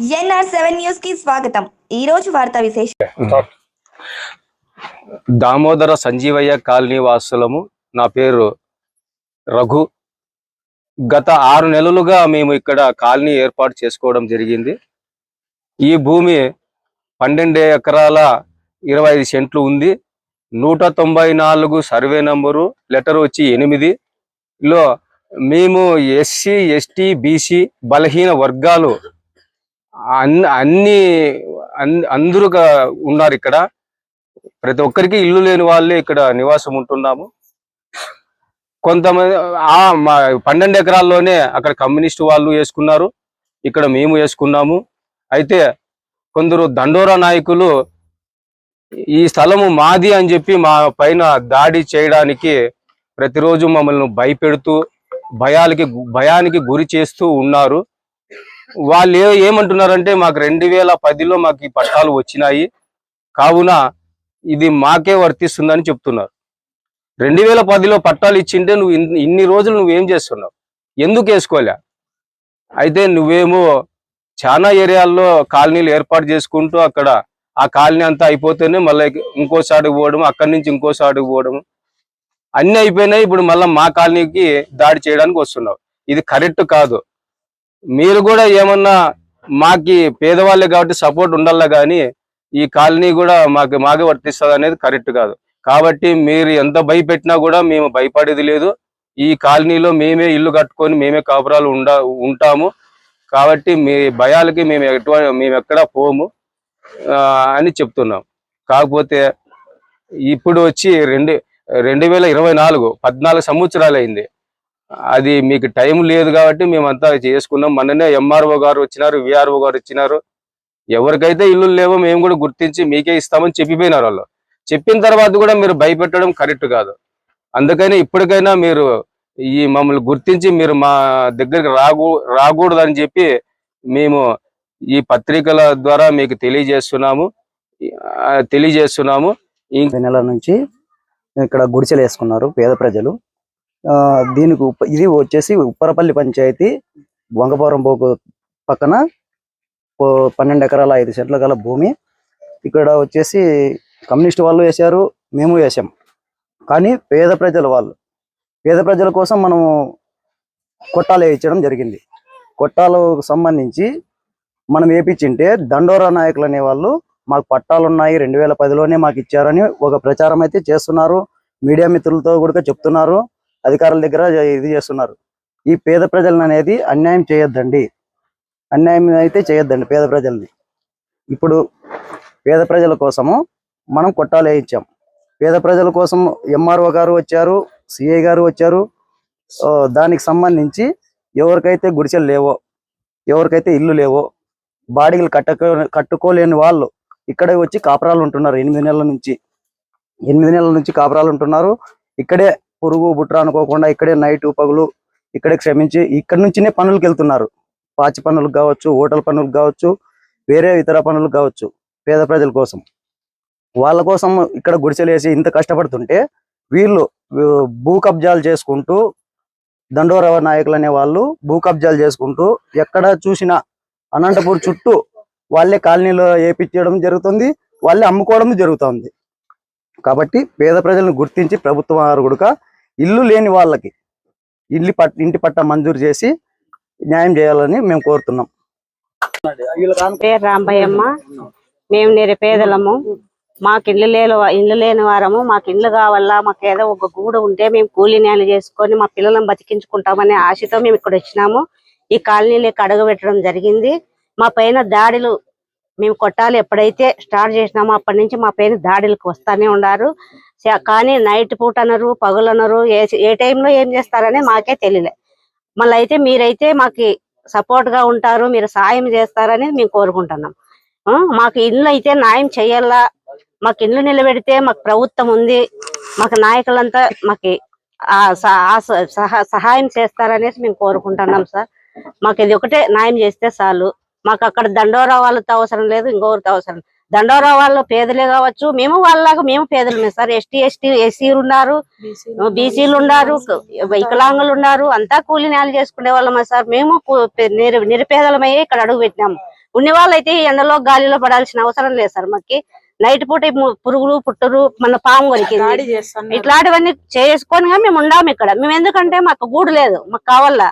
NR7 news కి స్వాగతం. ఈ రోజు వార్తా విశేషం. దామోదర సంజీవయ్య కాలనీ వాసులము. నా పేరు రఘు. గత 6 నెలలుగా మేము ఇక్కడ కాలనీ ఏర్పాటు చేసుకోవడం జరిగింది. ఈ భూమి 12 ఎకరాల 25 సెంట్లు ఉంది. 194 సర్వే నంబరు, లెటర్ వచ్చి 8లో మేము ఎస్సీ, ఎస్టీ, బీసీ బలహీన వర్గాలు అందరూ ఉన్నారు. ఇక్కడ ప్రతి ఒక్కరికి ఇల్లు లేని వాళ్ళే ఇక్కడ నివాసం ఉంటున్నాము. కొంతమంది 12 ఎకరాల్లోనే అక్కడ కమ్యూనిస్టు వాళ్ళు వేసుకున్నారు, ఇక్కడ మేము వేసుకున్నాము. అయితే కొందరు దండోరా నాయకులు ఈ స్థలము మాది అని చెప్పి మా పైన దాడి చేయడానికి ప్రతిరోజు మమ్మల్ని భయపెడుతూ భయానికి గురి చేస్తూ ఉన్నారు. వాళ్ళు ఏమంటున్నారంటే మాకు 2010లో మాకు ఈ పట్టాలు వచ్చినాయి, కావున ఇది మాకే వర్తిస్తుందని చెప్తున్నారు. 2010లో పట్టాలు ఇచ్చింటే నువ్వు ఇన్ని రోజులు నువ్వేం చేస్తున్నావు, ఎందుకు వేసుకోలే? అయితే నువ్వేమో చాలా ఏరియాల్లో కాలనీలు ఏర్పాటు చేసుకుంటూ అక్కడ ఆ కాలనీ అంతా అయిపోతేనే మళ్ళీ ఇంకోసారికి పోవడం, అక్కడి నుంచి ఇంకోసారికి పోవడం అన్నీ అయిపోయినాయి. ఇప్పుడు మళ్ళీ మా కాలనీకి దాడి చేయడానికి వస్తున్నావు. ఇది కరెక్ట్ కాదు. మీరు కూడా ఏమన్నా మాకి పేదవాళ్ళే కాబట్టి సపోర్ట్ ఉండాలా, కానీ ఈ కాలనీ కూడా మాకే వర్తిస్తుంది అనేది కరెక్ట్ కాదు. కాబట్టి మీరు ఎంత భయపెట్టినా కూడా మేము భయపడేది లేదు. ఈ కాలనీలో మేమే ఇల్లు కట్టుకొని మేమే కాపురాలు ఉంటాము. కాబట్టి మీ భయాలకి మేము ఎక్కడా పోము అని చెప్తున్నాం. కాకపోతే ఇప్పుడు వచ్చి 2024 14 సంవత్సరాలు అయింది. అది మీకు టైం లేదు కాబట్టి మేమంతా చేసుకున్నాం. మొన్ననే ఎంఆర్ఓ గారు వచ్చినారు, విఆర్ఓ గారు వచ్చినారు. ఎవరికైతే ఇల్లు లేవో మేము కూడా గుర్తించి మీకే ఇస్తామని చెప్పిపోయినారు. వాళ్ళు చెప్పిన తర్వాత కూడా మీరు భయపెట్టడం కరెక్ట్ కాదు. అందుకని ఇప్పటికైనా మీరు ఈ మమ్మల్ని గుర్తించి మీరు మా దగ్గరికి రాకూడదని చెప్పి మేము ఈ పత్రికల ద్వారా మీకు తెలియజేస్తున్నాము. ఈ నెల నుంచి ఇక్కడ గుడిసెలు వేసుకున్నారు పేద ప్రజలు. దీనికి ఇది వచ్చేసి ఉప్పరపల్లి పంచాయతీ వంగపురం బోకు పక్కన 12 ఎకరాల 5 సెంట్ల గల భూమి. ఇక్కడ వచ్చేసి కమ్యూనిస్ట్ వాళ్ళు వేశారు, మేము వేసాం. కానీ పేద ప్రజల కోసం మనము కొట్టాలు వేయించడం జరిగింది. కొట్టాలకు సంబంధించి మనం వేయించింటే దండోరా నాయకులు అనేవాళ్ళు మాకు పట్టాలు ఉన్నాయి 2010లోనే మాకు ఇచ్చారని ఒక ప్రచారం అయితే చేస్తున్నారు. మీడియా మిత్రులతో కూడా చెప్తున్నారు, అధికారుల దగ్గర ఇది చేస్తున్నారు. ఈ పేద ప్రజలను అనేది అన్యాయం చేయొద్దండి, పేద ప్రజల్ని. ఇప్పుడు పేద ప్రజల కోసము మనం కొట్టాలు వేయించాం. పేద ప్రజల కోసం ఎంఆర్ఓ గారు వచ్చారు, సిఐ గారు వచ్చారు. దానికి సంబంధించి ఎవరికైతే గుడిసెలు లేవో, ఎవరికైతే ఇల్లు లేవో, బాడీలు కట్టుకోలేని వాళ్ళు ఇక్కడే వచ్చి కాపురాలు ఉంటున్నారు. 8 నెలల నుంచి కాపురాలు ఉంటున్నారు. ఇక్కడే పురుగు బుట్ర అనుకోకుండా ఇక్కడే నైట్ పగులు ఇక్కడే క్షమించి ఇక్కడ నుంచినే పనులకు వెళ్తున్నారు. పాచి పనులకు కావచ్చు, హోటల్ పనులకు కావచ్చు, వేరే ఇతర పనులకు కావచ్చు. పేద ప్రజల కోసం వాళ్ళ కోసం ఇక్కడ గుడిసెలేసి ఇంత కష్టపడుతుంటే వీళ్ళు భూ కబ్జాలు చేసుకుంటూ, దండోరా నాయకులు అనే వాళ్ళు భూ కబ్జాలు చేసుకుంటూ ఎక్కడ చూసినా అనంతపూర్ చుట్టూ వాళ్ళే కాలనీలో వేయించడం జరుగుతుంది, వాళ్ళే అమ్ముకోవడం జరుగుతుంది. కాబట్టి పేద ప్రజలను గుర్తించి ప్రభుత్వం వారు కూడా ఇల్లు లేని వాళ్ళకి ఇంటి పట్ట మంజూరు చేసి న్యాయం చేయాలని మేము కోరుతున్నాం. పేరు రాంబయ్యమ్మ. మేము నిరుపేదలము, మాకు ఇల్లు లేని వారము. మాకు ఇల్లు కావాలా, మాకు ఏదో ఒక గూడు ఉంటే మేము కూలీ నేలు చేసుకొని మా పిల్లలను బతికించుకుంటామనే ఆశతో మేము ఇక్కడ వచ్చినాము. ఈ కాలనీలోకి అడుగుపెట్టడం జరిగింది. మా పైన దాడులు మేము కొట్టాలి ఎప్పుడైతే స్టార్ట్ చేసినామో అప్పటి నుంచి మా పైన దాడులకు వస్తానే ఉన్నారు. కానీ నైట్ పూట అనరు, పగులు అనరు, ఏ టైంలో ఏం చేస్తారని మాకే తెలియలే. మళ్ళీ అయితే మీరైతే మాకు సపోర్ట్ గా ఉంటారు, మీరు సాయం చేస్తారని మేము కోరుకుంటున్నాం. మాకు ఇల్లు అయితే న్యాయం చేయాలా, మాకు ఇల్లు నిలబెడితే మాకు ప్రభుత్వం ఉంది, మాకు నాయకులంతా మాకు సహాయం చేస్తారనేసి మేము కోరుకుంటున్నాం సార్. మాకు ఇది ఒకటే న్యాయం చేస్తే చాలు. మాకు అక్కడ దండోరా వాళ్ళతో అవసరం లేదు, ఇంకొకరితో అవసరం. దండోరా వాళ్ళు పేదలే కావచ్చు, మేము వాళ్ళలాగా మేము పేదలమే సార్. ఎస్సీలు ఉన్నారు, బీసీలు ఉన్నారు, వికలాంగులు ఉన్నారు, అంతా కూలీ నేలు చేసుకునే వాళ్ళమే సార్. మేము నిరుపేదలమయ్యే ఇక్కడ అడుగు పెట్టినాము. ఉన్న వాళ్ళైతే ఈ ఎండలో గాలిలో పడాల్సిన అవసరం లేదు సార్. మాకి నైట్ పూట పురుగులు పుట్టరు మన పాము కొరికింది ఇట్లాంటివన్నీ చేసుకొని మేము ఉండాము ఇక్కడ. మేము ఎందుకంటే మాకు గూడు లేదు, మాకు కావాలా.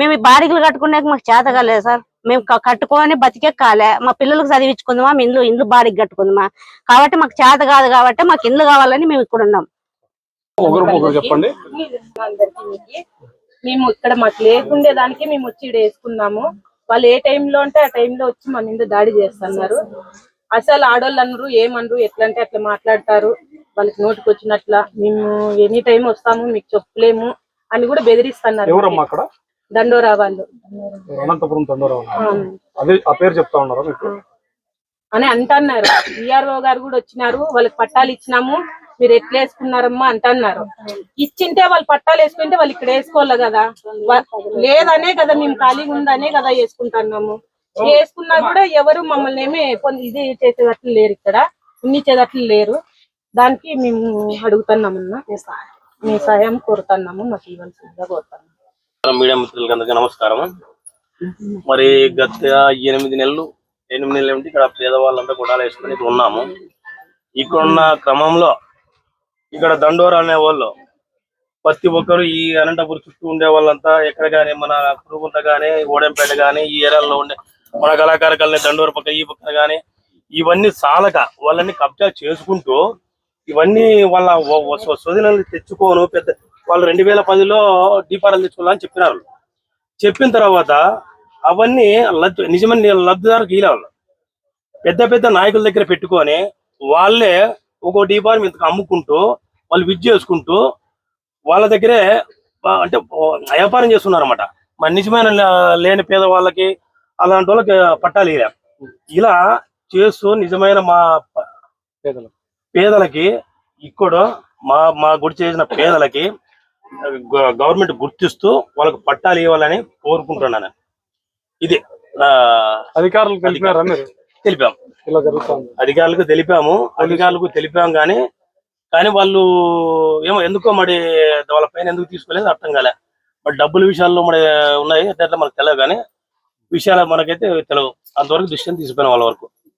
మేము ఈ బాడిగలు కట్టుకునే మాకు చేత కాలేదు సార్. మేము కట్టుకొని బతికే కాలే, మా పిల్లలకు చదివించుకుందామా, ఇండ్లు బాడికి కట్టుకుందామా. కాబట్టి మాకు చేత కాదు, కాబట్టి మాకు ఇండ్లు కావాలని మేము ఇక్కడ ఉన్నాం. చెప్పండి. మేము ఇక్కడ మాకు లేకుండే దానికి మేము వచ్చి ఇక్కడ వేసుకున్నాము. వాళ్ళు ఏ టైంలో అంటే ఆ టైంలో వచ్చి మన మీద దాడి చేస్తున్నారు. అసలు ఆడోళ్ళు అనరు, ఏమనరు, ఎట్లా అంటే అట్లా మాట్లాడతారు. వాళ్ళకి నోటికి వచ్చినట్ల మేము ఎనీ టైం వస్తాము, మీకు చెప్పలేము అని కూడా బెదిరిస్తున్నారు. దండోరా వాళ్ళు అని అంటున్నారు. విఆర్ఓ గారు కూడా వచ్చినారు, వాళ్ళకి పట్టాలు ఇచ్చినాము, మీరు ఎట్లా వేసుకున్నారమ్మా అంటున్నారు. ఇచ్చింటే వాళ్ళు పట్టాలు వేసుకుంటే వాళ్ళు ఇక్కడ వేసుకోవాలి కదా, లేదనే కదా మేము ఖాళీగా ఉందనే కదా వేసుకుంటున్నాము. వేసుకున్నా కూడా ఎవరు మమ్మల్ని ఏమి ఇది చేసేటట్లు లేరు, ఇక్కడ ఉన్నిచ్చేటట్లు లేరు. దానికి మేము అడుగుతున్నామన్నా మీ సహాయం కోరుతున్నాము, మాకు ఇవ్వాల్సిందిగా కోరుతున్నాము. మీడియా మిత్రులకి అందరికీ నమస్కారం. మరి గత 8 నెలలు ఏమిటి ఇక్కడ పేదవాళ్ళంతా గుడాలు వేసుకుని ఉన్నాము. ఇక్కడ ఉన్న క్రమంలో ఇక్కడ దండోరా అనే వాళ్ళు ప్రతి ఒక్కరు ఈ అనంతపురం చుట్టూ ఉండే వాళ్ళంతా ఎక్కడ కానీ మన కురుగుంట కానీ ఓడెంపేట కానీ ఈ ఏరియాలో ఉండే మన కళాకారకల్ని దండోర పక్క ఈ పక్కన కానీ ఇవన్నీ సాలక వాళ్ళని కబ్జా చేసుకుంటూ ఇవన్నీ వాళ్ళ స్వదినాలు తెచ్చుకోను పెద్ద వాళ్ళు 2010లో డీపారాలు తెచ్చుకోవాలని చెప్పినారు. చెప్పిన తర్వాత అవన్నీ నిజమైన లబ్ధిదారులకు ఇలా పెద్ద పెద్ద నాయకుల దగ్గర పెట్టుకొని వాళ్ళే ఒక డీపారం ఇంతకు అమ్ముకుంటూ వాళ్ళు విజ్ చేసుకుంటూ వాళ్ళ దగ్గరే అంటే వ్యాపారం చేస్తున్నారు అన్నమాట. మరి నిజమైన లేని పేదవాళ్ళకి అలాంటి వాళ్ళకి పట్టాలి ఇలా చేస్తూ నిజమైన మా పేదలకి ఇక్కడ మా గుడి చేసిన పేదలకి గవర్నమెంట్ గుర్తిస్తూ వాళ్ళకి పట్టాలు ఇవ్వాలని కోరుకుంటున్నాను. ఇది అధికారులు తెలిపాం, అధికారులకు తెలిపాము కానీ వాళ్ళు ఏమో ఎందుకో మరి వాళ్ళ పైన ఎందుకు తీసుకోలేదు అర్థం కాలే. మరి డబ్బుల విషయాల్లో మరి ఉన్నాయి అట్లా మనకు తెలియదు, కానీ విషయాలు మనకైతే తెలియదు. అంతవరకు దృష్టిని తీసుకుపోయిన వాళ్ళ వరకు